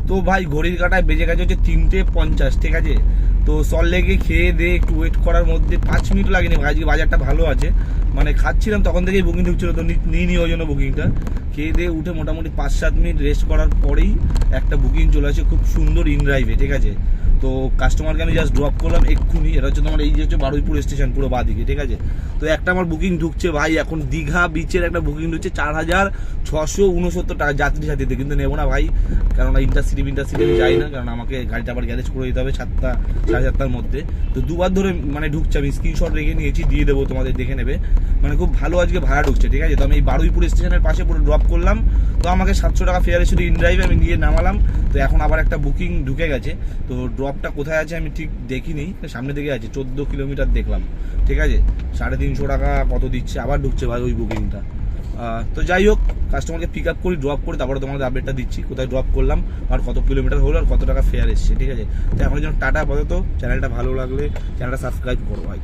তো ভাই ঘড়ির কাঁটায় বেজে গেছে হচ্ছে 3:50, ঠিক আছে। তো সল্টলেকে খেয়ে দিয়ে একটু ওয়েট করার মধ্যে 5 মিনিট লাগেনি, আজকে বাজারটা ভালো আছে, মানে খাচ্ছিলাম তখন থেকেই বুকিং ঢুকছিল, তো নিই ওই জন্য বুকিংটা। খেয়ে দিয়ে উঠে মোটামুটি 5-7 মিনিট রেস্ট করার পরেই একটা বুকিং চলে আসে খুব সুন্দর ইনড্রাইভে, ঠিক আছে। তো কাস্টমারকে আমি জাস্ট ড্রপ করলাম এক্ষুনি, এটা হচ্ছে তোমার এই যে হচ্ছে বারুইপুর স্টেশন পুরো বাঁদিকে, ঠিক আছে। তো একটা আমার বুকিং ঢুকছে ভাই, এখন দীঘা বিচের একটা বুকিং ঢুকছে 4,669 টাকা যাত্রী সাথীতে, কিন্তু নেবো না ভাই, কারণ ইন্টারসিটি আমি যাই না, কারণ আমাকে গাড়িটা আবার গ্যারেজ করে দিতে হবে 7টা 7:30টার মধ্যে। তো দুবার ধরে মানে ঢুকছে, আমি স্ক্রিনশট রেখে নিয়েছি, দিয়ে দেবো তোমাদের, দেখে নেবে। মানে খুব ভালো আজকে ভাড়া ঢুকছে, ঠিক আছে। তো আমি এই বারুইপুর স্টেশনের পাশে পুরো ড্রপ করলাম, তো আমাকে 700 টাকা ফেয়ারে শুধু ইনড্রাইভে আমি নিয়ে নামালাম। তো এখন আবার একটা বুকিং ঢুকে গেছে, তো ড্রপটা কোথায় আছে আমি ঠিক দেখিনি, সামনে দিকে আছে 14 কিলোমিটার দেখলাম, ঠিক আছে। 350 টাকা কত দিচ্ছে, আবার ঢুকছে ভাই ওই বুকিংটা। তো যাই হোক, কাস্টমারকে পিক আপ করি, ড্রপ করে তারপরে তোমাদের আপডেটটা দিচ্ছি কোথায় ড্রপ করলাম আর কত কিলোমিটার হলো আর কত টাকা ফেয়ার এসছে, ঠিক আছে। তো এখন যেন টাটা, আপাতত চ্যানেলটা ভালো লাগলে চ্যানেলটা সাবস্ক্রাইব করো ভাই।